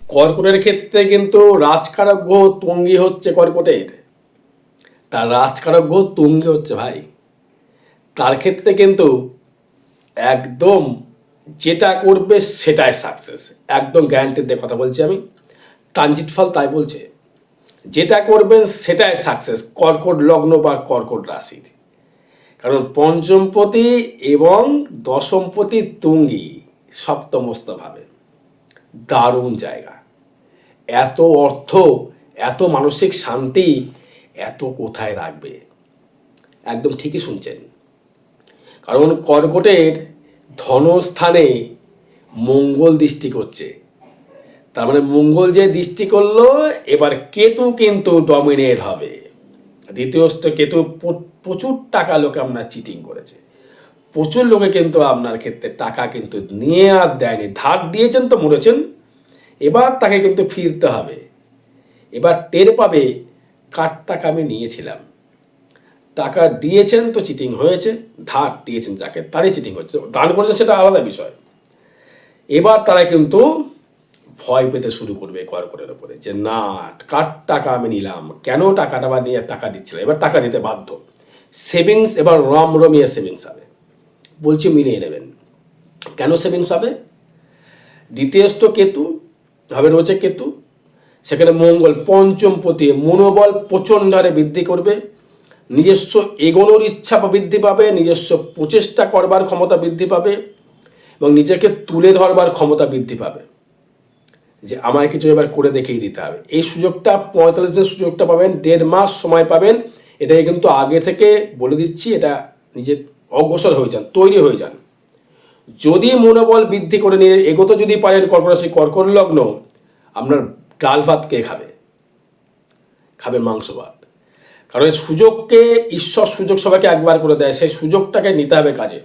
কর্কটের ক্ষেত্রে কিন্তু রাজকারক গ্রহ তুঙ্গি হচ্ছে কর্কটের। তার রাজকারক গ্রহ তুঙ্গি হচ্ছে ভাই। তার ক্ষেত্রে কিন্তু একদম যেটা করবে সেটাই সাকসেস, একদম গ্যারান্টি দিয়ে কথা বলছি আমি। ট্রানজিট ফল তাই বলছে, যেটা করবেন সেটাই সাকসেস কর্কট লগ্ন বা কর্কট রাশির। কারণ পঞ্চমপতি এবং দশমপতি তুঙ্গি সপ্তমস্তভাবে, দারুণ জায়গা। এত অর্থ, এত মানসিক শান্তি, এত কোথায় রাখবে? একদম ঠিকই শুনছেন। কারণ কর্কটের ধনস্থানে মঙ্গল দৃষ্টি করছে। তার মানে মঙ্গল যে দৃষ্টি করলো, এবার কেতু কিন্তু ডমিনেট হবে। দ্বিতীয় কেতু প্রচুর টাকা লোকে আপনার চিটিং করেছে, প্রচুর লোকে কিন্তু আপনার ক্ষেত্রে টাকা কিন্তু নিয়ে আর দেয়নি, ধার দিয়েছেন তো মরেছেন। এবার তাকে কিন্তু ফিরতে হবে। এবার টের পাবে কার টাকা আমি নিয়েছিলাম। টাকা দিয়েছেন তো চিটিং হয়েছে, ধার দিয়েছেন যাকে তারই চিটিং হচ্ছে, দান করেছেন সেটা আলাদা বিষয়। এবার তারা কিন্তু ভয় পেতে শুরু করবে কর্কটের ওপরে, যে না, কার টাকা আমি নিলাম, কেন টাকাটা বা নিয়ে টাকা দিচ্ছিলাম, এবার টাকা দিতে বাধ্য। সেভিংস এবার রমিয়ে সেভিংস হবে, বলছি মিলিয়ে নেবেন। কেন সেভিংস হবে? দ্বিতীয়স্থ কেতু ভাবে রয়েছে কেতু, সেখানে মঙ্গল পঞ্চমপতি, মনোবল প্রচণ্ড হারে বৃদ্ধি করবে, নিজস্ব এগোনোর ইচ্ছা বৃদ্ধি পাবে, নিজস্ব প্রচেষ্টা করবার ক্ষমতা বৃদ্ধি পাবে এবং নিজেকে তুলে ধরবার ক্ষমতা বৃদ্ধি পাবে, যে আমায় কিছু এবার করে দেখিয়ে দিতে হবে। এই সুযোগটা 45 দিনের সুযোগটা পাবেন, 1.5 মাস সময় পাবেন। এটাই কিন্তু আগে থেকে বলে দিচ্ছি, এটা নিজে অগ্রসর হয়ে যান, তৈরি হয়ে যান। যদি মনোবল বৃদ্ধি করে নিয়ে এগোতে যদি পারেন কর্কট রাশি কর্কট লগ্ন, আপনার ডাল ভাত কে খাবে? খাবে মাংস ভাত। কারণ সুযোগকে ঈশ্বর সুযোগ সবাইকে একবার করে দেয়, সেই সুযোগটাকে নিতে হবে কাজে।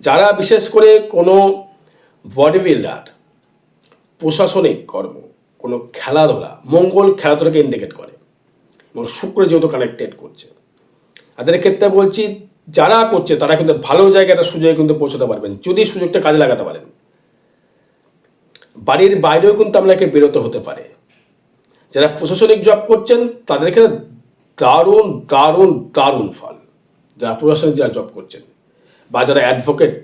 যারা বিশেষ করে কোনো বডি বিল্ডার, প্রশাসনিক কর্ম, কোনো খেলাধুলা, মঙ্গল খেলাধুলাকে ইন্ডিকেট করে এবং শুক্র যেহেতু কানেক্টেড করছে, তাদের ক্ষেত্রে বলছি যারা করছে তারা কিন্তু ভালো জায়গাটা সুযোগে কিন্তু পৌঁছতে পারবেন যদি সুযোগটা কাজে লাগাতে পারেন। বাড়ির বাইরেও কিন্তু আপনাকে বেরোতে হতে পারে। যারা প্রশাসনিক জব করছেন তাদের ক্ষেত্রে দারুণ দারুণ দারুণ ফল। যারা প্রশাসনিক যারা জব করছেন, বা যারা অ্যাডভোকেট,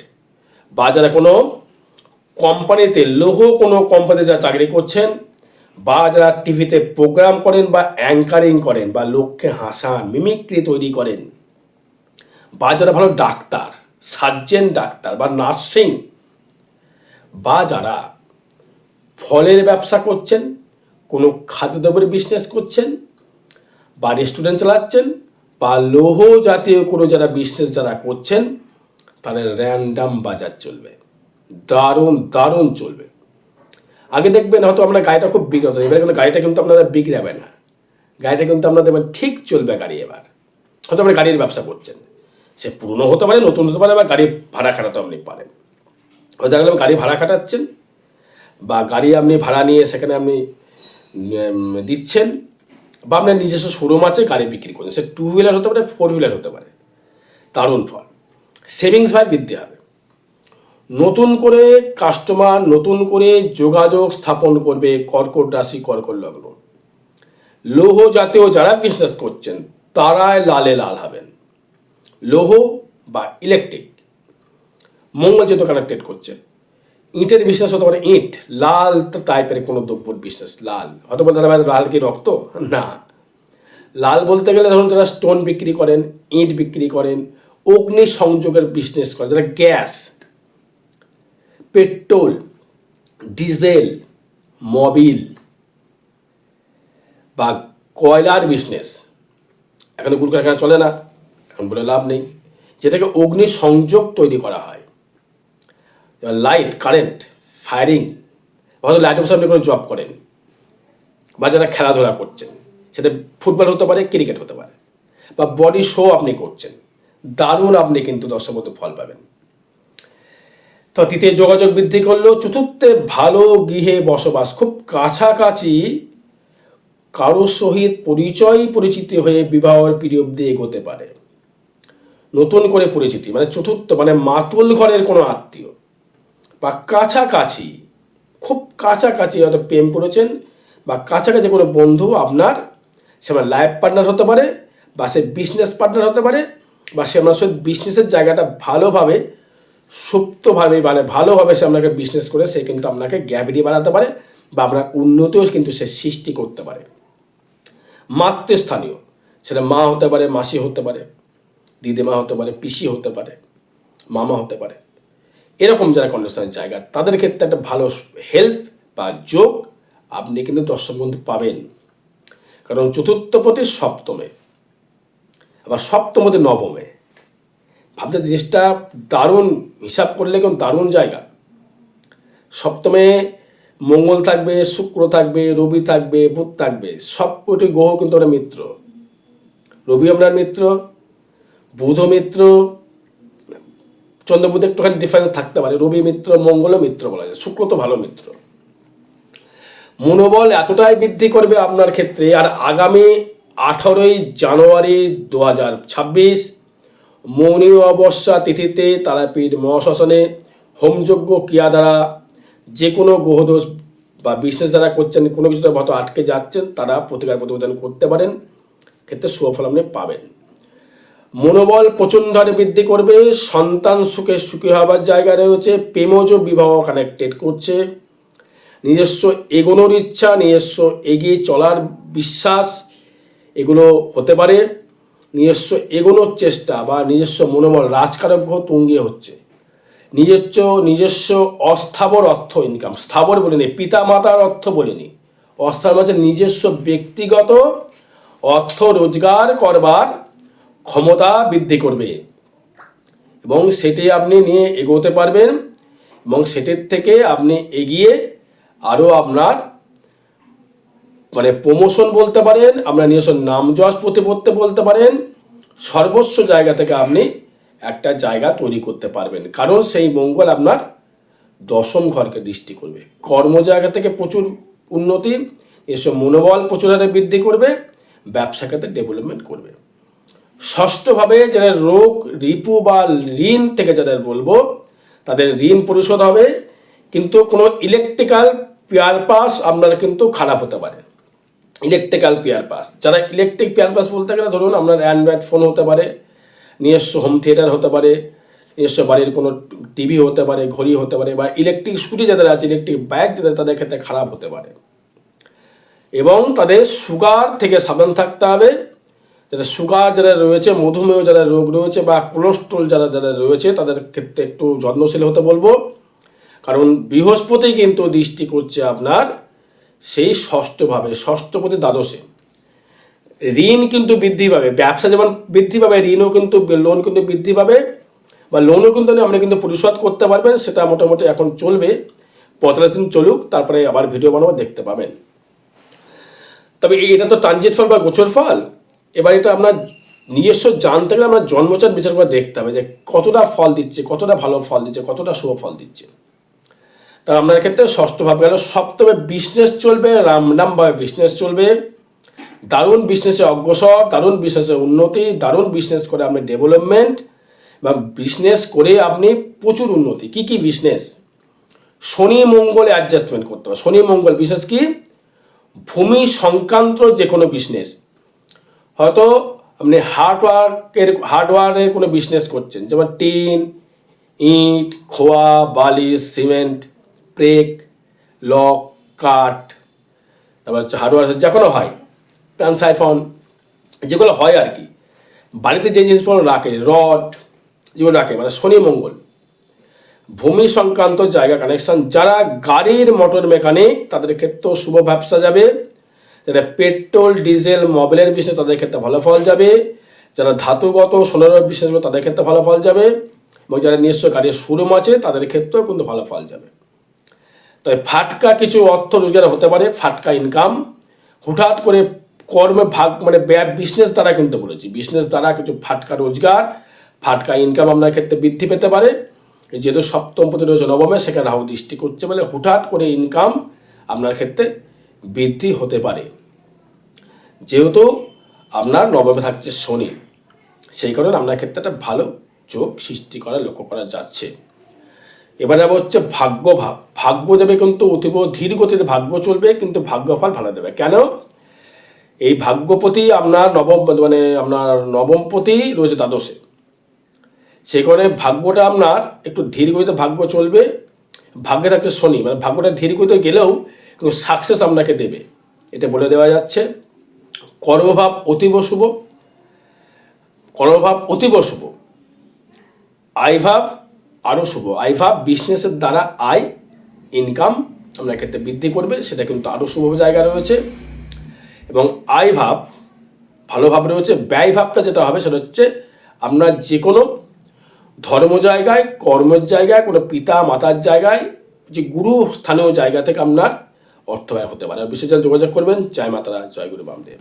বা যারা কোনো কোম্পানিতে কোনো কোম্পানিতে যারা চাকরি করছেন, বা যারা টিভিতে প্রোগ্রাম করেন বা অ্যাঙ্কারিং করেন, বা লোককে হাসান, মিমিক্রি তৈরি করেন, বা যারা ভালো ডাক্তার, সার্জেন ডাক্তার বা নার্সিং, বা যারা ফলের ব্যবসা করছেন, কোনো খাদ্যদ্রব্যের বিজনেস করছেন, বা রেস্টুরেন্ট চালাচ্ছেন, বা লৌহ জাতীয় কোনো যারা বিজনেস যারা করছেন, তাদের র্যান্ডাম বাজার চলবে, দারুণ দারুণ চলবে। আগে দেখবেন হয়তো আমরা গাড়িটা খুব বিগত, এবার কিন্তু গাড়িটা কিন্তু আপনারা বিগড়াবে না, গাড়িটা কিন্তু আপনারা দেখবেন ঠিক চলবে গাড়ি। এবার হয়তো আপনি গাড়ির ব্যবসা করছেন, সে পুরনো হতে পারে, নতুন হতে পারে, বা গাড়ি ভাড়া খাটাতে আপনি পারেন। হয়তো দেখলাম গাড়ি ভাড়া খাটাচ্ছেন, বা গাড়ি আপনি ভাড়া নিয়ে সেখানে আপনি দিচ্ছেন, বা আপনার নিজস্ব শোরুম আছে, গাড়ি বিক্রি করছেন, সে 2 হুইলার হতে পারে, 4 হুইলার হতে পারে। দারুণ ফল, সেভিংস ভাই বৃদ্ধি হবে। নতুন করে কাস্টমার, নতুন করে যোগাযোগ স্থাপন করবে কর্কট রাশি কর্কট লগ্ন। লৌহ জাতীয় যারা বিজনেস করছেন তারাই লালে লাল হবেন। লৌহ বা ইলেকট্রিক, মঙ্গল যেহেতু কানেক্টেড করছে, ইটের বিজনেস হতে পারে, ইট লাল টাইপের কোনো দ্রব্যর বিজনেস, লাল হয়তো বলতে পারে লাল কি রক্ত, না, লাল বলতে গেলে ধরুন যারা স্টোন বিক্রি করেন, ইট বিক্রি করেন, অগ্নি সংযোগের বিজনেস করেন, যারা গ্যাস, পেট্রোল, ডিজেল, মোবিল বা কয়লার বিজনেস, এখন গুড় কারখানা চলে না, এখন বলে লাভ নেই, যেটাকে অগ্নি সংযোগ তৈরি করা হয়। লাইট, কারেন্ট, ফায়ারিং, হয়তো লাইটের বসে আপনি কোনো জব করেন, বা যারা খেলাধুলা করছেন, সেটা ফুটবল হতে পারে, ক্রিকেট হতে পারে, বা বডি শো আপনি করছেন, দারুণ আপনি কিন্তু দর্শক মতো ফল পাবেন। তো তৃতীয় যোগাযোগ বৃদ্ধি করলেও, চতুর্থে ভালো গৃহে বসবাস, খুব কাছাকাছি কারোর সহিত পরিচিতি হয়ে বিবাহের পিরিয়ড দিয়ে এগোতে পারে। নতুন করে পরিচিতি মানে চতুর্থ, মানে মাতুল ঘরের কোনো আত্মীয় বা কাছাকাছি খুব কাছাকাছি হয়তো প্রেম করেছেন, বা কাছাকাছি কোনো বন্ধু আপনার, সে আমার লাইফ পার্টনার হতে পারে, বা সে বিজনেস পার্টনার হতে পারে, বা সে আপনার সাথে বিজনেসের জায়গাটা ভালোভাবে সুপ্তভাবে মানে ভালোভাবে সে আপনাকে বিজনেস করে সে কিন্তু আপনাকে গ্যাভিটি বাড়াতে পারে, বা আপনার উন্নতিও কিন্তু সে সৃষ্টি করতে পারে। মাতৃস্থানীয়, সেটা মা হতে পারে, মাসি হতে পারে, দিদিমা হতে পারে, পিসি হতে পারে, মামা হতে পারে, এরকম যারা কন্ডিশনের জায়গা তাদের ক্ষেত্রে একটা ভালো হেল্প বা যোগ আপনি কিন্তু দর্শক বন্ধু পাবেন। কারণ চতুর্থপতি সপ্তমে, আবার সপ্তমতে নবমে, ভাবতে জিনিসটা দারুণ, হিসাব করলে কেমন দারুণ জায়গা। সপ্তমে মঙ্গল থাকবে, শুক্র থাকবে, রবি থাকবে, বুধ থাকবে, সবকটি গ্রহ কিন্তু আমরা মিত্র। রবি আপনার মিত্র, বুধও মিত্র, চন্দ্রবুধ একটুখানি ডিফারেন্স থাকতে পারে, রবি মিত্র, মঙ্গলও মিত্র বলা যায়, শুক্র তো ভালো মিত্র। মনোবল এতটাই বৃদ্ধি করবে আপনার ক্ষেত্রে। আর আগামী 18ই জানুয়ারি 2026 মৌনী অমাবস্যা তিথিতে তারাপীঠ মহাশ্মশানে হোমযজ্ঞ ক্রিয়া দ্বারা যে কোনো গ্রহদোষ বা বিজনেস যারা করছেন, কোনো কিছুতে হয়তো আটকে যাচ্ছেন, তারা প্রতিকার প্রতিবেদন করতে পারেন, ক্ষেত্রে সুফল আপনি পাবেন। মনোবল প্রচণ্ড হারে বৃদ্ধি করবে, সন্তান সুখে সুখী হবার জায়গা রয়েছে, প্রেমজ বিবাহ কানেক্টেড করছে, নিজস্ব এগোনোর ইচ্ছা, নিজস্ব এগিয়ে চলার বিশ্বাস এগুলো হতে পারে, নিজস্ব এগোনোর চেষ্টা বা নিজস্ব মনোবল রাজকারক গ্রহ তুঙ্গে হচ্ছে, নিজস্ব অস্থাবর অর্থ ইনকাম, স্থাবর বলিনি, পিতা মাতার অর্থ বলিনি, অস্থাবর হচ্ছে নিজস্ব ব্যক্তিগত অর্থ রোজগার করবার ক্ষমতা বৃদ্ধি করবে, এবং সেটি আপনি নিয়ে এগোতে পারবেন, এবং সেটির থেকে আপনি এগিয়ে আরও আপনার মানে প্রমোশন বলতে পারেন, আপনার নিজস্ব নাম যশ প্রতিপত্তি বলতে পারেন, সর্বস্ব জায়গা থেকে আপনি একটা জায়গা তৈরি করতে পারবেন। কারণ সেই মঙ্গল আপনার দশম ঘরকে দৃষ্টি করবে, কর্ম জায়গা থেকে প্রচুর উন্নতি, এসব মনোবল প্রচুর হারে বৃদ্ধি করবে, ব্যবসা ক্ষেত্রে ডেভেলপমেন্ট করবে। ষষ্ঠভাবে যারা রোগ রিপু বা ঋণ থেকে যাদের বলবো, তাদের ঋণ পরিশোধ হবে, কিন্তু কোনো ইলেকট্রিক্যাল পাস আপনার কিন্তু খারাপ হতে পারে। ইলেকট্রিক্যাল পাস, যারা ইলেকট্রিক পাস বলতে গেলে ধরুন আপনার অ্যান্ড্রয়েড ফোন হতে পারে, নিজস্ব হোম থিয়েটার হতে পারে, নিজস্ব বাড়ির কোনো টিভি হতে পারে, ঘড়ি হতে পারে, বা ইলেকট্রিক স্কুটি যাদের আছে, ইলেকট্রিক বাইক যাদের, তাদের ক্ষেত্রে খারাপ হতে পারে। এবং তাদের সুগার থেকে সাবধান থাকতে হবে। যারা সুগার যারা রয়েছে, মধুমেহ যারা রোগ রয়েছে, বা কোলেস্ট্রল যারা যারা রয়েছে, তাদের ক্ষেত্রে একটু যত্নশীল হতে বলবো। কারণ বৃহস্পতি কিন্তু দৃষ্টি করছে আপনার সেই ষষ্ঠভাবে, ষষ্ঠপতি দ্বাদশে। ঋণ কিন্তু বৃদ্ধি পাবে, ব্যবসা যেমন বৃদ্ধি পাবে, ঋণও কিন্তু, লোন কিন্তু বৃদ্ধি পাবে, বা লোনও কিন্তু আপনি কিন্তু পরিশোধ করতে পারবেন। সেটা মোটামুটি এখন চলবে, 45 দিন চলুক, তারপরে আবার ভিডিও বানাবো, দেখতে পাবেন। তবে এটা তো ট্রানজিট ফল বা গোচর ফল। এবার এটা আপনার নিজস্ব জানতে গেলে আমরা জন্মচার বিচার করে দেখতে হবে যে কতটা ফল দিচ্ছে, কতটা ভালো ফল দিচ্ছে, কতটা শুভ ফল দিচ্ছে। তা আপনার ক্ষেত্রে ষষ্ঠ ভাব গেল, সপ্তমে বিজনেস চলবে, রামনামভাবে বিজনেস চলবে, দারুণ বিজনেসে অগ্রসর, দারুণ বিজনেসে উন্নতি, দারুণ বিজনেস করে আপনি ডেভেলপমেন্ট, এবং বিজনেস করে আপনি প্রচুর উন্নতি। কি কি বিজনেস? শনি মঙ্গলে অ্যাডজাস্টমেন্ট করতে হবে। শনি মঙ্গল বিশেষ কি ভূমি সংক্রান্ত যে কোনো বিজনেস, হয়তো আপনি হার্ডওয়ারের কোনো বিজনেস করছেন, যেমন টিন, ইট, খোয়া, বালিশ, সিমেন্ট, ব্রেক, লক, কাঠ, তারপর হচ্ছে হার্ডওয়ার যে কোনো হয়, ট্রান্সাইফন, যেগুলো হয় আর কি, বাড়িতে যে জিনিসগুলো রাখে, রড যেগুলো রাখে, মানে শনি মঙ্গল ভূমি সংক্রান্ত জায়গা কানেকশন। যারা গাড়ির মোটর মেকানিক তাদের ক্ষেত্রেও শুভ ব্যবসা যাবে, যারা পেট্রোল ডিজেল মোবিলের বিজনেস তাদের ক্ষেত্রে ভালো ফল যাবে, যারা ধাতুগত সোনার বিজনেস তাদের ক্ষেত্রে ভালো ফল যাবে, এবং যারা নিজস্ব গাড়ির শোরুম আছে তাদের ক্ষেত্রেও কিন্তু ভালো ফল যাবে। তবে ফাটকা কিছু অর্থ রোজগার হতে পারে, ফাটকা ইনকাম হুটহাট করে কর্মে ভাগ মানে বিজনেস দ্বারা কিন্তু বলেছি, বিজনেস দ্বারা কিছু ফাটকা রোজগার, ফাটকা ইনকাম আপনার ক্ষেত্রে বৃদ্ধি পেতে পারে। যেহেতু সপ্তম পতি রয়েছে নবমে, সেখানে রাহু দৃষ্টি করছে বলে হুটহাট করে ইনকাম আপনার ক্ষেত্রে বৃদ্ধি হতে পারে। যেহেতু আপনার নবমে থাকছে শনি, সেই কারণে আপনার ক্ষেত্রে একটা ভালো যোগ সৃষ্টি করা লক্ষ্য করা যাচ্ছে। এবার যাবো হচ্ছে ভাগ্যভাব। ভাগ্য দেবে কিন্তু অতীব ধীর গতিতে ভাগ্য চলবে, কিন্তু ভাগ্যফল ভালো দেবে। কেন? এই ভাগ্যপতি আপনার নবম, মানে আপনার নবমপতি রয়েছে দ্বাদশে, সেই কারণে ভাগ্যটা আপনার একটু ধীর গতিতে ভাগ্য চলবে। ভাগ্যে থাকছে শনি, মানে ভাগ্যটা ধীর গতিতে গেলেও কিন্তু সাকসেস আপনাকে দেবে, এটা বলে দেওয়া যাচ্ছে। কর্মভাব অতীব শুভ, কর্মভাব অতীব শুভ। আয়ভাব আরও শুভ। আয়ভাব বিজনেসের দ্বারা আয় ইনকাম আপনার ক্ষেত্রে বৃদ্ধি করবে, সেটা কিন্তু আরও শুভ জায়গা রয়েছে। এবং আয়ভাব ভালোভাবে রয়েছে। ব্যয়ভাবটা যেটা হবে সেটা হচ্ছে আপনার যে কোনো ধর্ম জায়গায়, কর্মের জায়গায়, কোনো পিতা মাতার জায়গায়, যে গুরু স্থানীয় জায়গা থেকে আপনার অর্থ ব্যয় হতে পারে। বিশেষ যোগাযোগ করবেন। জয় মাতারা, জয় গুরু বামদেব।